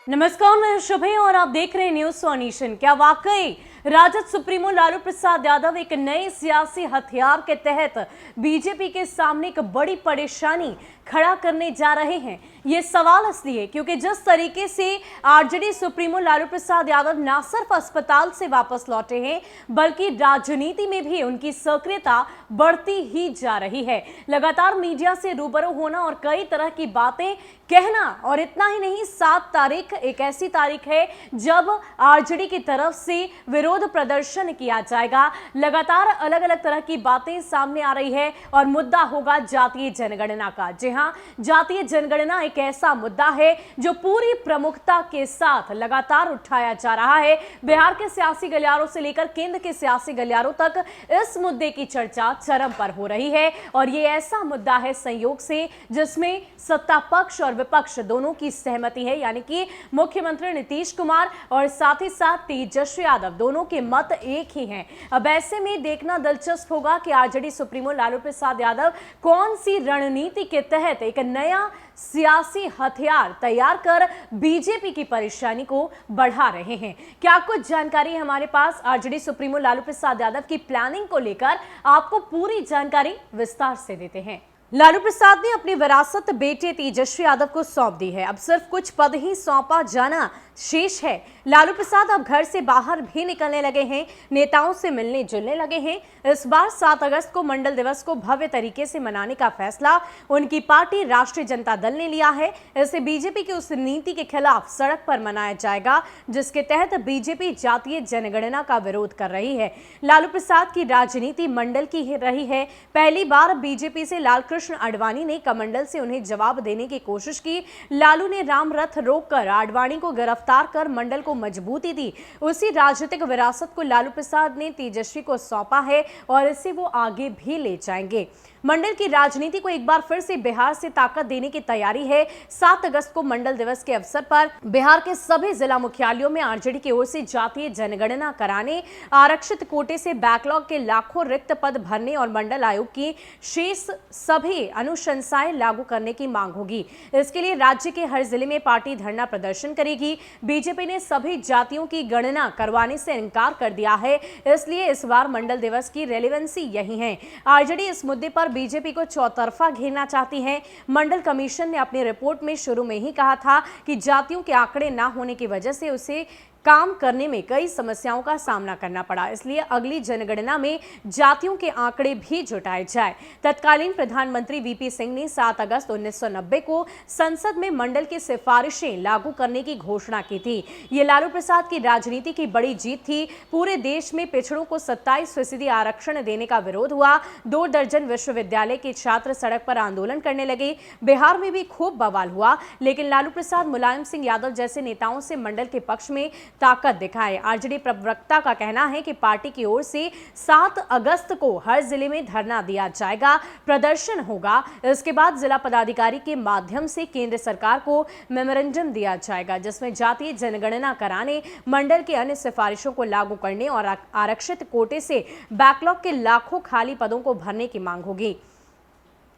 नमस्कार, मैं शुभे और आप देख रहे हैं न्यूज सोनेशन। क्या वाकई राजद सुप्रीमो लालू प्रसाद यादव एक नए सियासी हथियार के तहत बीजेपी के सामने एक बड़ी परेशानी खड़ा करने जा रहे हैं? ये सवाल इसलिए क्योंकि जिस तरीके से आरजेडी सुप्रीमो लालू प्रसाद यादव न सिर्फ अस्पताल से वापस लौटे हैं बल्कि राजनीति में भी उनकी सक्रियता बढ़ती ही जा रही है। लगातार मीडिया से रूबरू होना और कई तरह की बातें कहना, और इतना ही नहीं, 7 तारीख एक ऐसी तारीख है जब आरजेडी की तरफ से विरोध प्रदर्शन किया जाएगा। लगातार अलग अलग तरह की बातें सामने आ रही है और मुद्दा होगा जातीय जनगणना का। जी हां, जातीय जनगणना एक ऐसा मुद्दा है जो पूरी प्रमुखता के साथ लगातार उठाया जा रहा है। बिहार के सियासी गलियारों से लेकर केंद्र के सियासी गलियारों तक इस मुद्दे की चर्चा चरम पर हो रही है और ये ऐसा मुद्दा है संयोग से जिसमें सत्ता पक्ष और विपक्ष दोनों की सहमति है, यानी कि मुख्यमंत्री नीतीश कुमार और साथ ही साथ तेजस्वी यादव दोनों के मत एक ही हैं। अब ऐसे में देखना दिलचस्प होगा कि आरजेडी सुप्रीमो लालू प्रसाद यादव कौन सी रणनीति के तहत एक नया सियासी हथियार तैयार कर बीजेपी की परेशानी को बढ़ा रहे हैं। क्या कुछ जानकारी है हमारे पास आरजेडी सुप्रीमो लालू प्रसाद यादव की प्लानिंग को लेकर? आपको पूरी जानकारी विस्तार से देते हैं। लालू प्रसाद ने अपनी विरासत बेटे तेजस्वी यादव को सौंप दी है। अब सिर्फ कुछ पद ही सौंपा जाना शेष है। लालू प्रसाद अब घर से बाहर भी निकलने लगे हैं, नेताओं से मिलने जुलने लगे हैं। इस बार 7 अगस्त को मंडल दिवस को भव्य तरीके से मनाने का फैसला उनकी पार्टी राष्ट्रीय जनता दल ने लिया है। इसे बीजेपी की उस नीति के खिलाफ सड़क पर मनाया जाएगा जिसके तहत बीजेपी जातीय जनगणना का विरोध कर रही है। लालू प्रसाद की राजनीति मंडल की ही रही है। पहली बार बीजेपी से लालकृष्ण आडवाणी ने कमंडल से उन्हें जवाब देने की कोशिश की। लालू ने राम रथ रोककर आडवाणी को गिरफ्तार कर मंडल को मजबूती दी। उसी राजनीतिक विरासत को लालू प्रसाद ने तेजस्वी को सौंपा है और इसे वो आगे भी ले जाएंगे। मंडल की राजनीति को एक बार फिर से बिहार से ताकत देने की तैयारी है। 7 अगस्त को मंडल दिवस के अवसर पर बिहार के सभी जिला मुख्यालयों में आरजेडी की ओर से जातीय जनगणना कराने, आरक्षित कोटे से बैकलॉग के लाखों रिक्त पद भरने और मंडल आयोग की शेष सभी अनुशंसाएं लागू करने की मांग होगी। इसके लिए राज्य के हर जिले में पार्टी धरना प्रदर्शन करेगी। बीजेपी ने सभी जातियों की गणना करवाने से इनकार कर दिया है, इसलिए इस बार मंडल दिवस की रेलेवेंसी यही है। आरजेडी इस मुद्दे पर बीजेपी को चौतरफा घेरना चाहती है। मंडल कमीशन ने अपनी रिपोर्ट में शुरू में ही कहा था कि जातियों के आंकड़े न होने की वजह से उसे काम करने में कई समस्याओं का सामना करना पड़ा, इसलिए अगली जनगणना में जातियों के आंकड़े भी जुटाए जाए। तत्कालीन प्रधानमंत्री वीपी सिंह ने 7 अगस्त 1990 को संसद में मंडल की सिफारिशें लागू करने की घोषणा की थी। ये लालू प्रसाद की राजनीति की बड़ी जीत थी। पूरे देश में पिछड़ों को 27% आरक्षण देने का विरोध हुआ। 2 दर्जन विश्वविद्यालय के छात्र सड़क पर आंदोलन करने लगे। बिहार में भी खूब बवाल हुआ, लेकिन लालू प्रसाद मुलायम सिंह यादव जैसे नेताओं से मंडल के पक्ष में ताकत दिखाए। आरजेडी प्रवक्ता का कहना है कि पार्टी की ओर से 7 अगस्त को हर जिले में धरना दिया जाएगा, प्रदर्शन होगा। इसके बाद जिला पदाधिकारी के माध्यम से केंद्र सरकार को मेमोरेंडम दिया जाएगा जिसमें जातीय जनगणना कराने, मंडल की अन्य सिफारिशों को लागू करने और आरक्षित कोटे से बैकलॉग के लाखों खाली पदों को भरने की मांग होगी।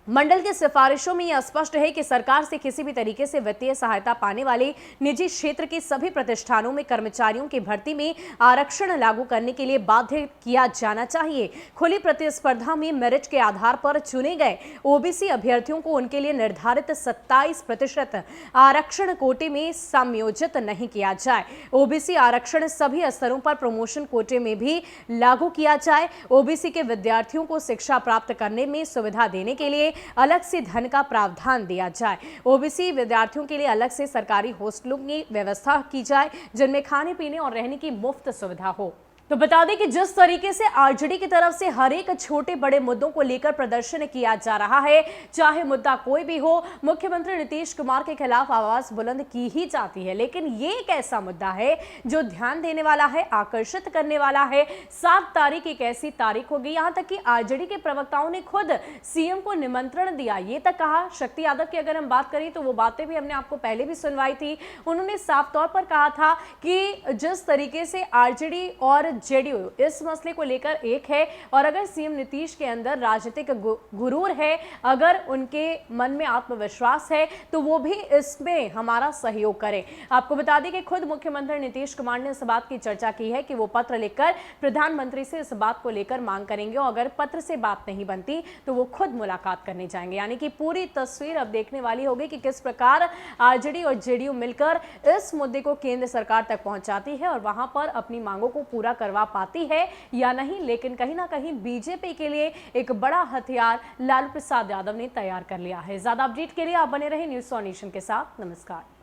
मंडल की सिफारिशों में यह स्पष्ट है कि सरकार से किसी भी तरीके से वित्तीय सहायता पाने वाले निजी क्षेत्र के सभी प्रतिष्ठानों में कर्मचारियों की भर्ती में आरक्षण लागू करने के लिए बाध्य किया जाना चाहिए। खुली प्रतिस्पर्धा में मेरिट के आधार पर चुने गए ओबीसी अभ्यर्थियों को उनके लिए निर्धारित 27% आरक्षण कोटे में समायोजित नहीं किया जाए। ओबीसी आरक्षण सभी स्तरों पर प्रमोशन कोटे में भी लागू किया जाए। ओबीसी के विद्यार्थियों को शिक्षा प्राप्त करने में सुविधा देने के लिए अलग से धन का प्रावधान दिया जाए। ओबीसी विद्यार्थियों के लिए अलग से सरकारी हॉस्टलों की व्यवस्था की जाए जिनमें खाने पीने और रहने की मुफ्त सुविधा हो। तो बता दें कि जिस तरीके से आरजेडी की तरफ से हर एक छोटे बड़े मुद्दों को लेकर प्रदर्शन किया जा रहा है, चाहे मुद्दा कोई भी हो, मुख्यमंत्री नीतीश कुमार के खिलाफ आवाज बुलंद की ही जाती है। लेकिन ये एक ऐसा मुद्दा है जो ध्यान देने वाला है, आकर्षित करने वाला है। 7 तारीख एक ऐसी तारीख होगी, यहां तक कि आरजेडी के प्रवक्ताओं ने खुद सीएम को निमंत्रण दिया। ये तक कहा, शक्ति यादव की अगर हम बात करें तो वो बातें भी हमने आपको पहले भी सुनवाई थी। उन्होंने साफ तौर पर कहा था कि जिस तरीके से आरजेडी और जेडीयू इस मसले को लेकर एक है, और अगर सीएम नीतीश के अंदर राजनीतिक गुरूर है, अगर उनके मन में आत्मविश्वास है, तो वो भी इसमें हमारा सहयोग करें। आपको बता दें कि खुद मुख्यमंत्री नीतीश कुमार ने इस बात की चर्चा की है कि वो पत्र लिखकर प्रधानमंत्री से इस बात को लेकर मांग करेंगे, और अगर पत्र से बात नहीं बनती तो वो खुद मुलाकात करने जाएंगे। यानी कि पूरी तस्वीर अब देखने वाली होगी कि किस प्रकार आरजेडी और जेडीयू मिलकर इस मुद्दे को केंद्र सरकार तक पहुंचाती है और वहां पर अपनी मांगों को पूरा करवा पाती है या नहीं। लेकिन कहीं ना कहीं बीजेपी के लिए एक बड़ा हथियार लालू प्रसाद यादव ने तैयार कर लिया है। ज्यादा अपडेट के लिए आप बने रहे न्यूज़ 100 नेशन के साथ। नमस्कार।